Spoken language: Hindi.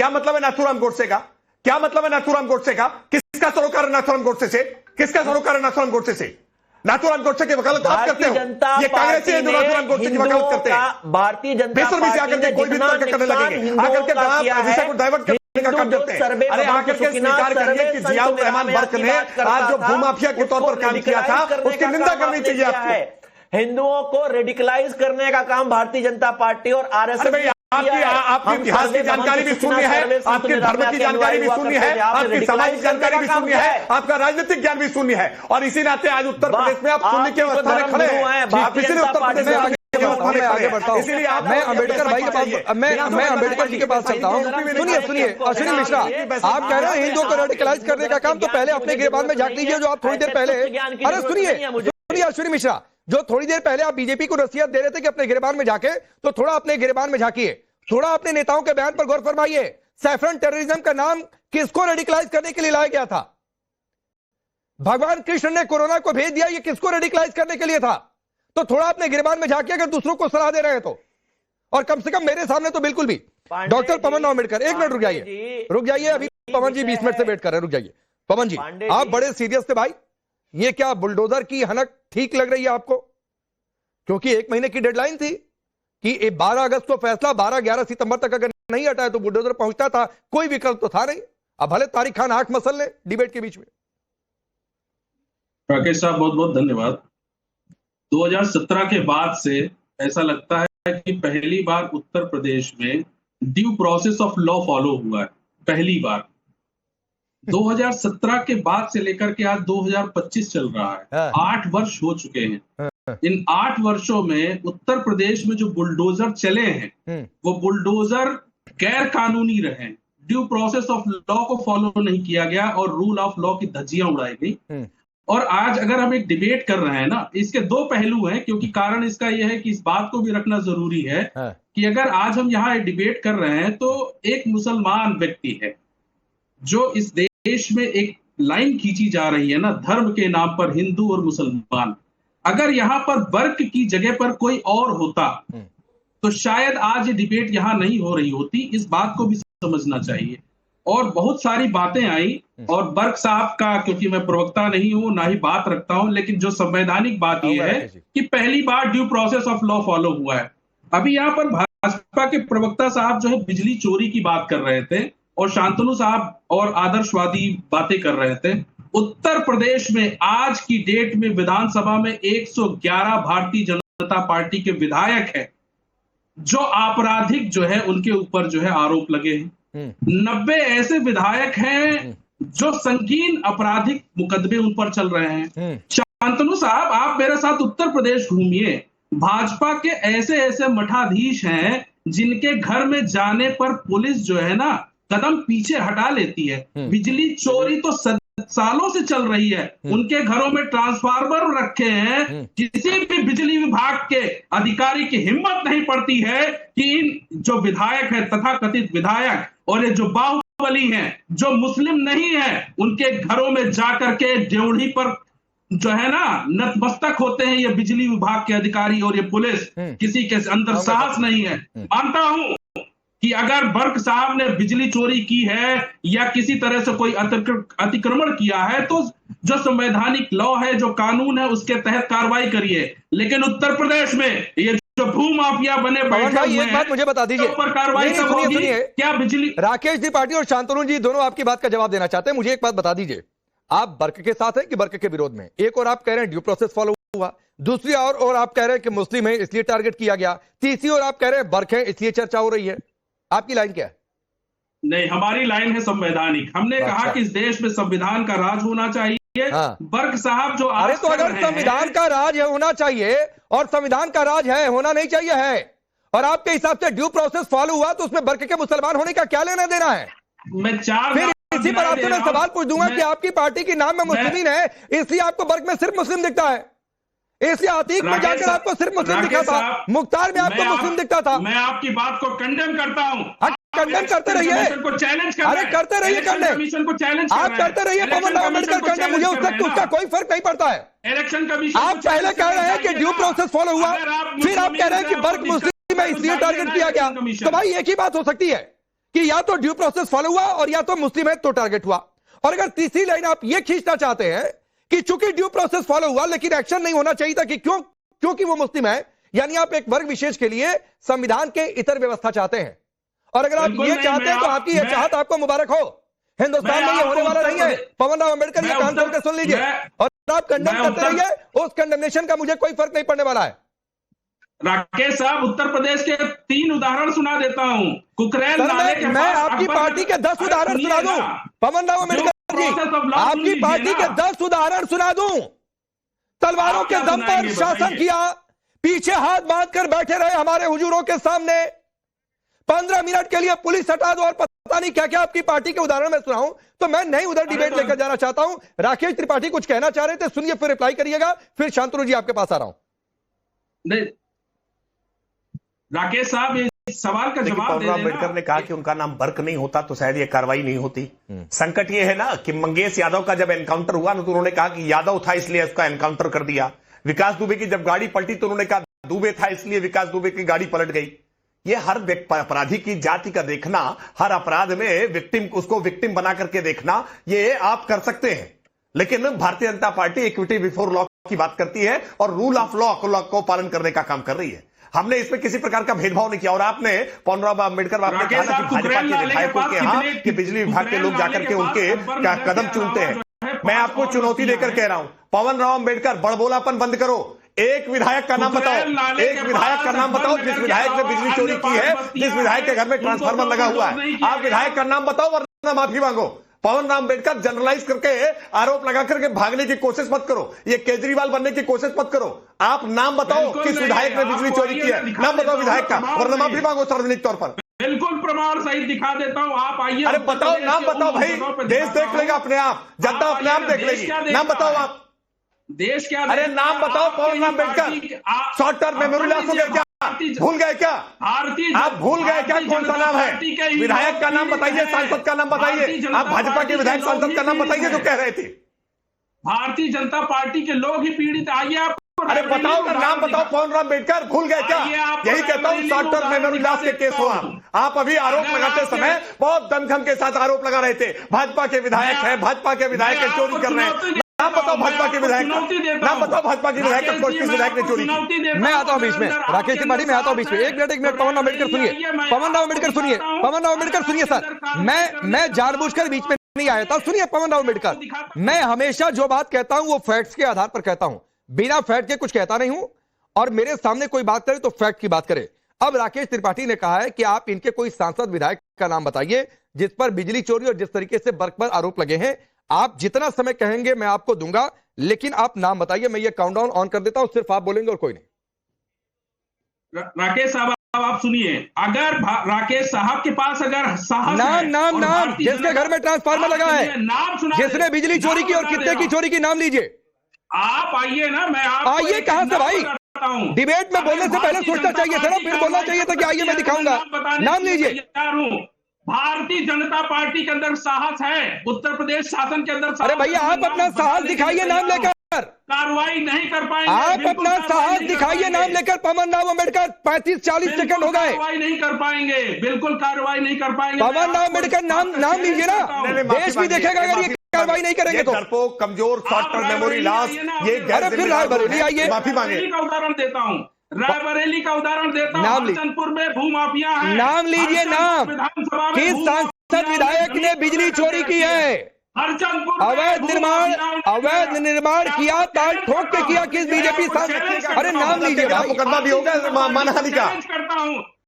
क्या मतलब है नाथूराम गोडसे का? क्या मतलब है नाथूराम गोडसे का? किसका सरोकार है नाथूराम गोडसे से? किसका सरोकार है नाथूराम गोडसे से? नाथूराम गोडसे की वकालत आप करते हो? ये कांग्रेसी है जो नाथूराम गोडसे की वकालत करते हैं। भारतीय जनता पार्टी आकर के कोई भी तर्क करने लगेंगे, आकर के विषय को डाइवर्ट करने का काम करते हैं। अरे आकर के स्वीकार करिए कि जियाउर रहमान बर्क ने आज जो भूमाफिया के तौर पर काम किया था उसकी निंदा करनी चाहिए आपको। हिंदुओं को रेडिकलाइज करने का काम भारतीय जनता पार्टी और आरएसएस आपकी इतिहास की जानकारी भी सुननी है, आपके धर्म की जानकारी भी सुननी है, आपकी समाज की जानकारी भी सुननी है, आपका राजनीतिक ज्ञान भी सुननी है। और इसी नाते आज उत्तर प्रदेश में आप सुनने के स्थान खड़े हैं। किसी ने उत्तर प्रदेश में आगे बढ़ता हूं, मैं अंबेडकर भाई के पास, मैं अंबेडकर जी के पास चलता हूं। सुनिए अश्विनी मिश्रा, आप कह रहे हैं हिंदुओं को रेडिकलाइज करने का काम, तो पहले अपने गिरबान में झांक लीजिए जो आप थोड़ी देर पहले, अरे सुनिए अश्विनी मिश्रा, जो थोड़ी देर पहले आप बीजेपी को नसीहत दे रहे थे कि अपने गिरबान में झांके, तो थोड़ा अपने गिरबान में झांकिए, थोड़ा अपने नेताओं के बयान पर गौर फरमाइए। सैफरन टेररिज्म का नाम किसको रेडिकलाइज करने के लिए लाया गया था? भगवान कृष्ण ने कोरोना को भेज दिया, ये किसको रेडिकलाइज करने के लिए था? तो थोड़ा अपने गिरबान में झांकिए अगर दूसरों को सलाह दे रहे हैं तो, और कम से कम मेरे सामने तो बिल्कुल भी। डॉक्टर पवन अम्बेडकर, एक मिनट रुक जाइए, अभी पवन जी 20 मिनट से वेट कर रहे हैं, रुक जाइए। पवन जी आप बड़े सीरियस थे भाई, ये क्या बुलडोजर की हनक ठीक लग रही है आपको? क्योंकि 1 महीने की डेडलाइन थी कि 12 अगस्त को फैसला, 12-11 सितंबर तक अगर नहीं हटाया तो बुलडोजर पहुंचता था, कोई विकल्प तो था नहीं। अब भले तारिक खान आंख मसल ले डिबेट के बीच में। राकेश साहब बहुत बहुत धन्यवाद। 2017 के बाद से ऐसा लगता है कि पहली बार उत्तर प्रदेश में due process of law follow हुआ है, पहली बार। 2017 के बाद से लेकर के आज 2025 चल रहा है, 8 वर्ष हो चुके हैं। इन 8 वर्षों में उत्तर प्रदेश में जो बुलडोजर चले हैं वो बुलडोजर गैर कानूनी रहे, ड्यू प्रोसेस ऑफ लॉ को फॉलो नहीं किया गया और रूल ऑफ लॉ की धज्जियां उड़ाई गई। और आज अगर हम एक डिबेट कर रहे हैं ना, इसके 2 पहलू हैं, क्योंकि कारण इसका यह है कि इस बात को भी रखना जरूरी है कि अगर आज हम यहाँ डिबेट कर रहे हैं तो एक मुसलमान व्यक्ति है जो इस देश में एक लाइन खींची जा रही है ना, धर्म के नाम पर हिंदू और मुसलमान। अगर यहाँ पर वर्ग की जगह पर कोई और होता तो शायद आज ये डिबेट यहाँ नहीं हो रही होती। इस बात को भी समझना चाहिए। और बहुत सारी बातें आई, और बर्क साहब का, क्योंकि मैं प्रवक्ता नहीं हूं ना ही बात रखता हूं, लेकिन जो संवैधानिक बात यह है कि पहली बार due process of law follow हुआ है। अभी यहाँ पर भाजपा के प्रवक्ता साहब जो है बिजली चोरी की बात कर रहे थे और शांतनु साहब और आदर्शवादी बातें कर रहे थे। उत्तर प्रदेश में आज की डेट में विधानसभा में 111 भारतीय जनता पार्टी के विधायक हैं जो आपराधिक जो है उनके ऊपर जो है आरोप लगे हैं। 90 ऐसे विधायक हैं जो संगीन आपराधिक मुकदमे उन पर चल रहे हैं। शांतनु साहब, आप मेरे साथ उत्तर प्रदेश घूमिए, भाजपा के ऐसे ऐसे मठाधीश हैं जिनके घर में जाने पर पुलिस जो है ना कदम पीछे हटा लेती है। बिजली चोरी तो सालों से चल रही है, उनके घरों में ट्रांसफार्मर रखे हैं। किसी भी बिजली विभाग के अधिकारी की हिम्मत नहीं पड़ती है कि इन जो विधायक है, तथाकथित विधायक, और ये जो बाहुबली हैं जो मुस्लिम नहीं है, उनके घरों में जाकर के ड्योढ़ी पर जो है ना नतमस्तक होते हैं ये बिजली विभाग के अधिकारी और ये पुलिस। किसी के अंदर साहस नहीं है। मानता हूं कि अगर बर्क साहब ने बिजली चोरी की है या किसी तरह से कोई अतिक्रमण किया है तो जो संवैधानिक लॉ है, जो कानून है, उसके तहत कार्रवाई करिए। लेकिन उत्तर प्रदेश में ये जो भूमाफिया बने बैठे हुए हैं, एक बात मुझे बता दीजिए, पर कार्रवाई सुनिए, क्या बिजली? राकेश त्रिपाठी और शांतनु जी दोनों आपकी बात का जवाब देना चाहते हैं। मुझे एक बात बता दीजिए, आप बर्क के साथ हैं कि बर्क के विरोध में? एक और आप कह रहे हैं ड्यू प्रोसेस फॉलो हुआ, दूसरी और आप कह रहे हैं कि मुस्लिम है इसलिए टारगेट किया गया, तीसरी और आप कह रहे हैं बर्क है इसलिए चर्चा हो रही है। आपकी लाइन क्या है? नहीं, हमारी लाइन है संवैधानिक। हमने कहा कि इस देश में संविधान का राज होना चाहिए। बर्क साहब जो अरे तो अगर संविधान का राज होना चाहिए और संविधान का राज है, होना नहीं चाहिए है, और आपके हिसाब से ड्यू प्रोसेस फॉलो हुआ तो उसमें बर्क के मुसलमान होने का क्या लेना देना है? मैं इसी पर आपसे मैं सवाल पूछ दूंगा कि आपकी पार्टी के नाम में मुस्लिमीन है इसलिए आपको बर्क में सिर्फ मुस्लिम दिखता है, इसलिए अतीक में जाकर आपको सिर्फ मुस्लिम दिखा था, मुख्तार में आपको मुस्लिम दिखता था। मैं आपकी बात को कंडेम करता हूं। कंडेम करते रहिए, अरे करते रहिए कंडेम, आप करते रहिए पवन अम्बेडकर कंडेम, मुझे उसका कोई फर्क नहीं पड़ता है। इलेक्शन कमीशन आप पहले कह रहे हैं कि ड्यू प्रोसेस फॉलो हुआ, फिर आप कह रहे हैं कि बर्क मुस्लिम है इसलिए टारगेट किया गया। तो भाई एक ही बात हो सकती है कि या तो ड्यू प्रोसेस फॉलो हुआ और या तो मुस्लिम है तो टारगेट हुआ। और अगर तीसरी लाइन आप ये खींचना चाहते हैं कि चूंकि ड्यू प्रोसेस फॉलो हुआ लेकिन एक्शन नहीं होना चाहिए था कि क्योंकि वो मुस्लिम है, यानी आप एक वर्ग विशेष के लिए संविधान के इतर व्यवस्था चाहते हैं। और अगर आप ये चाहते हैं तो आपकी ये चाहत आपको मुबारक हो। हिंदुस्तान में ये होने वाला नहीं है। पवन राव अम्बेडकर ये कान खोल के सुन लीजिए और आप कंडेम करते रहिए, उस कंडेमनेशन का मुझे कोई फर्क नहीं पड़ने वाला है। राकेश साहब, उत्तर प्रदेश के 3 उदाहरण सुना देता हूं। कुकरेल नाले के मैं आपकी पार्टी के 10 उदाहरण सुना दूं। पवन राव अम्बेडकर जी, आपकी पार्टी के 10 उदाहरण सुना दूं। तलवारों के दम पर शासन किया, पीछे हाथ बांध कर बैठे रहे हमारे हुजूरों के सामने। 15 मिनट के लिए पुलिस हटा दो और पता नहीं क्या क्या आपकी पार्टी के उदाहरण में सुनाऊं, तो मैं नहीं उधर डिबेट लेकर जाना चाहता हूं। राकेश त्रिपाठी कुछ कहना चाह रहे थे, सुनिए फिर रिप्लाई करिएगा, फिर शांतनु जी आपके पास आ रहा हूं। नहीं राकेश साहब, इस सवाल का जवाब पवन राव अम्बेडकर ने कहा कि उनका नाम बर्क नहीं होता तो शायद ये कार्रवाई नहीं होती। संकट ये है ना कि मंगेश यादव का जब एनकाउंटर हुआ ना तो उन्होंने कहा कि यादव था इसलिए उसका एनकाउंटर कर दिया। विकास दुबे की जब गाड़ी पलटी तो उन्होंने कहा दुबे था इसलिए विकास दुबे की गाड़ी पलट गई। ये हर अपराधी की जाति का देखना, हर अपराध में उसको विक्टिम बना करके देखना, ये आप कर सकते हैं। लेकिन Bharatiya Janata party equity before law की बात करती है और रूल ऑफ लॉ को पालन करने का काम कर रही है। हमने इसमें किसी प्रकार का भेदभाव नहीं किया। और आपने पवन राव अम्बेडकर आपने कहा ना कि भाजपा के विधायकों के यहाँ कि बिजली विभाग के लोग जाकर के उनके कदम चूमते हैं। मैं आपको चुनौती देकर कह रहा हूं, पवन राव अम्बेडकर बड़बोलापन बंद करो। एक विधायक का नाम बताओ, एक विधायक का नाम बताओ जिस विधायक ने बिजली चोरी की है, जिस विधायक के घर में ट्रांसफार्मर लगा हुआ है। आप विधायक का नाम बताओ वरना माफी मांगो। पवन राव अम्बेडकर जनरलाइज करके आरोप लगा करके भागने की कोशिश मत करो, ये केजरीवाल बनने की कोशिश मत करो। आप नाम बताओ किस विधायक ने बिजली चोरी की है, नाम बताओ विधायक का, वरना माफी मांगो सार्वजनिक तौर पर। बिल्कुल प्रमाण सहित दिखा देता हूं, आप आइए। अरे बताओ, नाम बताओ भाई, देश देख लेगा अपने आप, जनता अपने आप देख लेगी। नाम बताओ आप, देश क्या? अरे नाम बताओ Pawan Rao Ambedkar. Short term memory loss हो गया क्या? भूल गए क्या? आप भूल गए क्या कौन सा नाम है? विधायक का नाम बताइए, सांसद का नाम बताइए। आप भाजपा के विधायक सांसद का नाम बताइए जो कह रहे थे। भारतीय जनता पार्टी के लोग ही पीड़ित। आइए आप, अरे बताओ ना, नाम बताओ पवन राव अम्बेडकर। भूल गए क्या? यही कहता हूं, शॉर्ट टर्म मेमोरी लॉस के केस हो। आप अभी आरोप लगाते समय बहुत दमखम के साथ आरोप लगा रहे थे, भाजपा के विधायक है, भाजपा के विधायक चोरी कर रहे हैं। नाम बताओ भाजपा के विधायक का, नाम बताओ भाजपा के विधायक का, किस विधायक ने चोरी की? मैं आता हूं बीच में, राकेश त्रिपाठी मैं आता हूं बीच में। एक मिनट पवन राव अम्बेडकर सुनिए, पवन राव अम्बेडकर सुनिए, पवन राव अम्बेडकर सुनिए सर। मैं जानबूझकर बीच में नहीं आया था। सुनिए पवन राव अम्बेडकर, मैं हमेशा जो बात कहता हूं वो फैक्ट्स के आधार पर कहता हूं, बिना फैक्ट के कुछ कहता नहीं हूं। और मेरे सामने कोई बात करे तो फैक्ट की बात करे। अब राकेश त्रिपाठी ने कहा है कि आप इनके कोई सांसद विधायक का नाम बताइए जिस पर बिजली चोरी और जिस तरीके से बर्क पर आरोप लगे हैं। आप जितना समय कहेंगे मैं आपको दूंगा, लेकिन आप नाम बताइए। मैं ये काउंटडाउन ऑन कर देता हूं, सिर्फ आप बोलेंगे और कोई नहीं। राकेश साहब आप सुनिए, अगर राकेश साहब के पास अगर साहस नाम जिसके घर में ट्रांसफार्मर लगा है, जिसने बिजली चोरी की और कितने की चोरी की, नाम लीजिए। आप आइए ना, मैं आइए कहां से भाई? डिबेट में बोलने से पहले सोचना चाहिए था ना, फिर बोलना चाहिए था कि आइए मैं दिखाऊंगा। नाम लीजिए। भारतीय जनता पार्टी के अंदर साहस है, उत्तर प्रदेश शासन के अंदर। अरे भैया आप अपना साहस दिखाइए नाम लेकर। कार्रवाई नहीं कर पाएंगे। आप अपना साहस दिखाइए नाम लेकर। पवन राव अम्बेडकर 35-40 सेकंड हो गए। कार्रवाई नहीं कर पाएंगे, बिल्कुल कार्रवाई नहीं कर पाएंगे। पवन राव अम्बेडकर नाम लीजिए ना, देश भी देखेगा अगर ये कार्रवाई नहीं करेंगे तो। डरपोक, कमजोर, शॉर्ट टर्म मेमोरी लॉस, ये फिर रायबरेली आइए, माफी मांगे। का उदाहरण देता हूं, रायबरेली का उदाहरण देता हूं। हरचंदपुर में भूमाफिया है। नाम लीजिए, नाम किस सांसद विधायक ने बिजली चोरी की है? अवैध निर्माण किया, ताल ठोक के किया, किस बीजेपी सांसद? अरे नाम लीजिए, मुकदमा भी होगा मानहानि का। करता हूं,